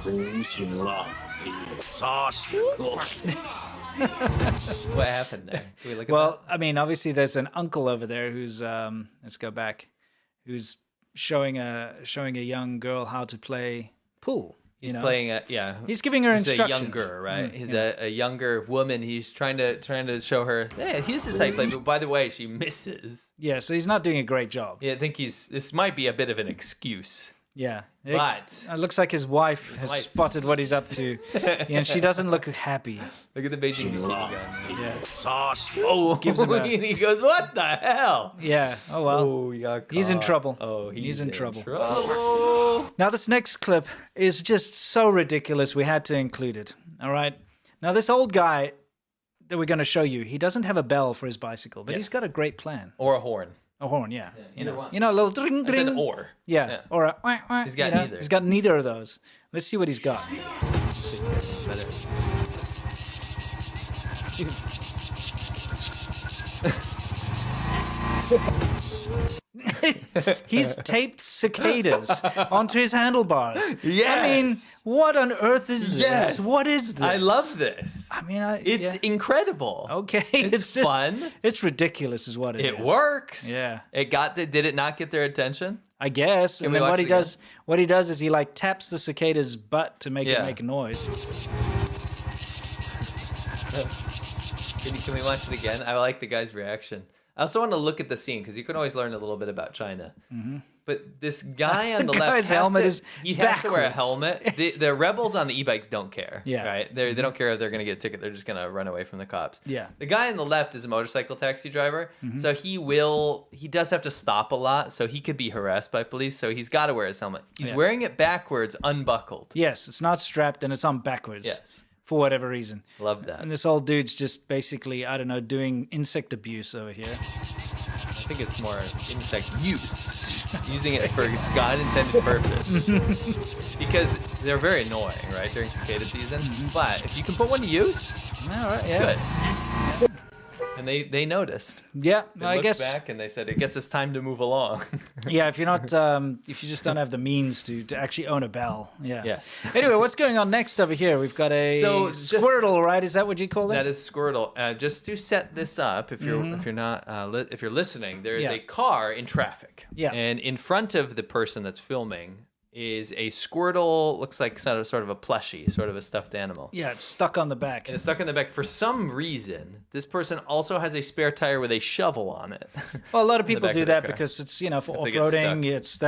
What happened there? Can we look at Well, I mean, obviously there's an uncle over there who's let's go back, who's showing a young girl how to play pool. He's playing He's giving her instructions. A younger, right? He's a younger woman. He's trying to show her. Hey, this is how you play. But by the way, she misses. Yeah, so he's not doing a great job. Yeah, I think this might be a bit of an excuse. Yeah, but it looks like his wife has spotted what he's up to, and she doesn't look happy. Look at the Beijing gun. Yeah. Oh, gives him and he goes, "What the hell?" Yeah. Oh well. Oh, he got caught. He's in trouble. Oh, he's in trouble. trouble. Now this next clip is just so ridiculous. We had to include it. All right. Now this old guy that we're going to show you, he doesn't have a bell for his bicycle, but he's got a great plan. Or a horn. A horn, yeah. You know, a little dring dring. An or. Yeah. Or a. He's got neither. He's got neither of those. Let's see what he's got. He's taped cicadas onto his handlebars. Yes. I mean, what on earth is this? Yes. What is this? I love this. I mean, it's incredible. Okay, it's just fun. It's ridiculous, is what it is. It works. Yeah. Did it not get their attention? I guess. Can and we then watch what he does is he like taps the cicada's butt to make it make a noise. Can we watch it again? I like the guy's reaction. I also want to look at the scene because you can always learn a little bit about China. Mm-hmm. But this guy on the left, guy's helmet is he has to wear a backwards. helmet. The rebels on the e-bikes don't care. Yeah. Right? They don't care if they're going to get a ticket. They're just going to run away from the cops. Yeah. The guy on the left is a motorcycle taxi driver. Mm-hmm. So he does have to stop a lot. So he could be harassed by police. So he's got to wear his helmet. He's wearing it backwards, unbuckled. Yes, it's not strapped and it's on backwards. Yes. For whatever reason. Love that. And this old dude's just basically, I don't know, doing insect abuse over here. I think it's more insect use. Using it for its God-intended purpose. Because they're very annoying, right, during cicada season. But if you can put one to use, all right, good. And they noticed. Yeah, They I looked guess. back and they said, I guess it's time to move along. Yeah, if you're not, if you just don't have the means to actually own a bell. Yeah. Yes. Anyway, what's going on next over here? We've got a Squirtle, right? Is that what you call it? That is Squirtle. Just to set this up, if you're if you're listening, there is a car in traffic. Yeah. And in front of the person that's filming is a Squirtle, looks like sort of a plushie, sort of a stuffed animal. Yeah, it's stuck on the back. And it's stuck in the back. For some reason, this person also has a spare tire with a shovel on it. Well, a lot of people do that because it's, for off-roading. It's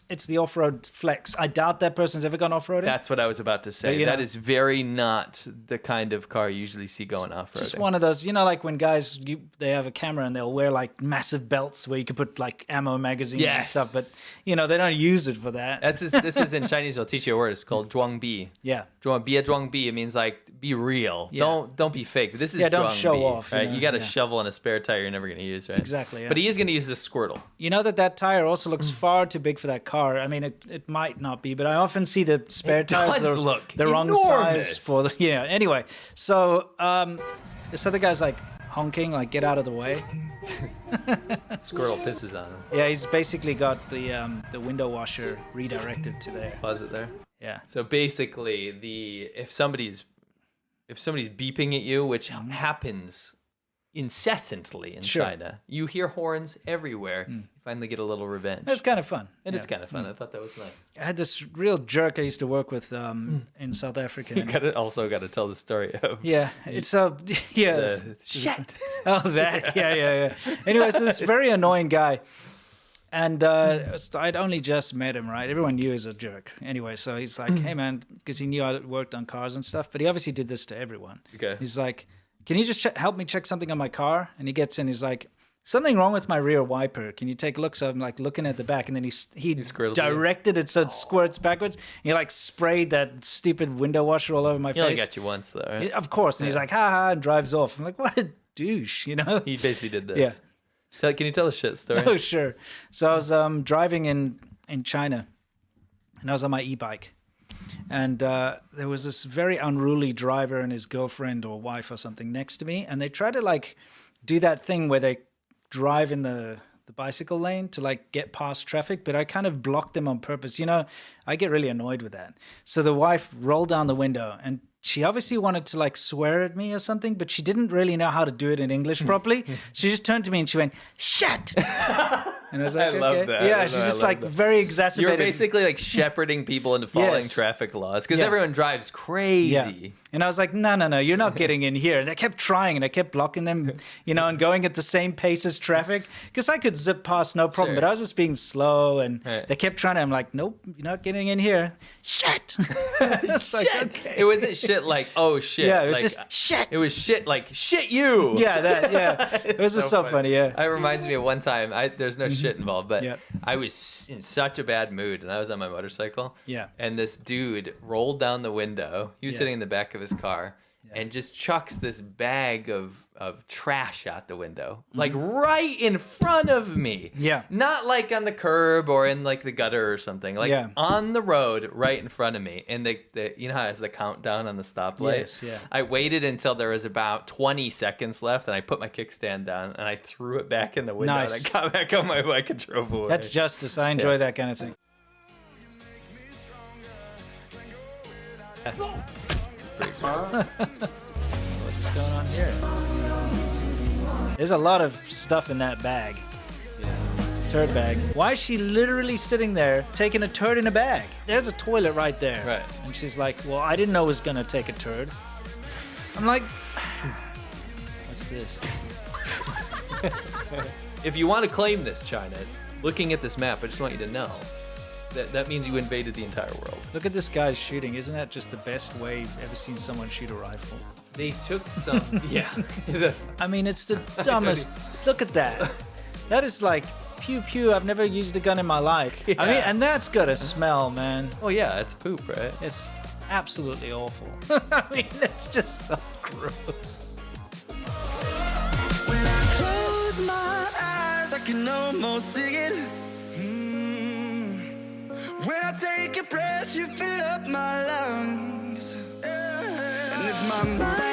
It's the off-road flex. I doubt that person's ever gone off-roading. That's what I was about to say. That is very not the kind of car you usually see going off-roading. Just one of those, like when guys, they have a camera and they'll wear like massive belts where you can put like ammo magazines and stuff, but they don't use it for that. This is in Chinese. I'll teach you a word. It's called 装逼. Yeah. 装逼. It means like be real. Yeah. Don't be fake. This is don't show 装逼, off. Right? You got a shovel and a spare tire you're never going to use, right? Exactly. Yeah. But he is going to use this Squirtle. You know that tire also looks far too big for that car. I mean, it might not be, but I often see the spare tires. Does look the wrong enormous. size for the. Anyway, so this other guy's like honking, like get out of the way. Squirtle pisses on him. Yeah, he's basically got the window washer redirected to there. Pause it there. Yeah. So basically, if somebody's beeping at you, which happens incessantly in China, you hear horns everywhere. You finally get a little revenge. It's kind of fun. It is kind of fun. I thought that was nice. I had this real jerk I used to work with in South Africa. You also got to tell the story of it's a shit. Oh, that yeah. Anyway, so this very annoying guy, and I'd only just met him, right? Everyone knew he was a jerk. Anyway, so he's like, "Hey, man," because he knew I worked on cars and stuff, but he obviously did this to everyone. Okay. He's like, "Can you just help me check something on my car?" And he gets in, he's like, "Something wrong with my rear wiper. Can you take a look?" So I'm like looking at the back, and then he directed it so it squirts backwards. He like sprayed that stupid window washer all over my face. He only got you once, though, right? Of course. And he's like, "Ha ha," and drives off. I'm like, "What a douche," He basically did this. Yeah. Can you tell a shit story? Oh, sure. So I was driving in China, and I was on my e-bike. And there was this very unruly driver and his girlfriend or wife or something next to me. And they tried to like do that thing where they drive in the the bicycle lane to like get past traffic, but I kind of blocked them on purpose. You know, I get really annoyed with that. So the wife rolled down the window and she obviously wanted to like swear at me or something, but she didn't really know how to do it in English properly. She just turned to me and she went, "Shit!" And I was like, I love that. Yeah, she's just like very exacerbated. You're basically like shepherding people into following traffic laws because everyone drives crazy. Yeah. And I was like, no, you're not getting in here. And I kept trying and I kept blocking them, you know, and going at the same pace as traffic because I could zip past no problem, but I was just being slow and they kept trying to, I'm like, nope, you're not getting in here. Shit. Shit. Like, okay. It wasn't shit like, oh shit. Yeah, it was like, just shit. It was shit like, shit you. Yeah, It was just so funny, yeah. It reminds me of one time, there's no shit involved, but I was in such a bad mood and I was on my motorcycle. Yeah. And this dude rolled down the window. He was sitting in the back of his car and just chucks this bag of trash out the window, like right in front of me. Yeah. Not like on the curb or in like the gutter or something, like on the road right in front of me. And the you know how it has the countdown on the stoplight? Yes, yeah. I waited until there was about 20 seconds left and I put my kickstand down and I threw it back in the window and I got back on my bike and drove away. That's justice. I enjoy that kind of thing. What's going on here? There's a lot of stuff in that bag. Turd bag. Why is she literally sitting there taking a turd in a bag? There's a toilet right there. Right. And she's like, well, I didn't know it was going to take a turd. I'm like, what's this? If you want to claim this, China, looking at this map, I just want you to know that means you invaded the entire world. Look at this guy's shooting. Isn't that just the best way you've ever seen someone shoot a rifle? They took some, I mean, it's the dumbest. Look at that. That is like pew pew. I've never used a gun in my life. I mean, and that's got a smell, man. Oh yeah, it's poop, right? It's absolutely awful. I mean, it's just so gross. When I close my eyes, I can almost see it. When I take a breath, you fill up my lungs. And if my mind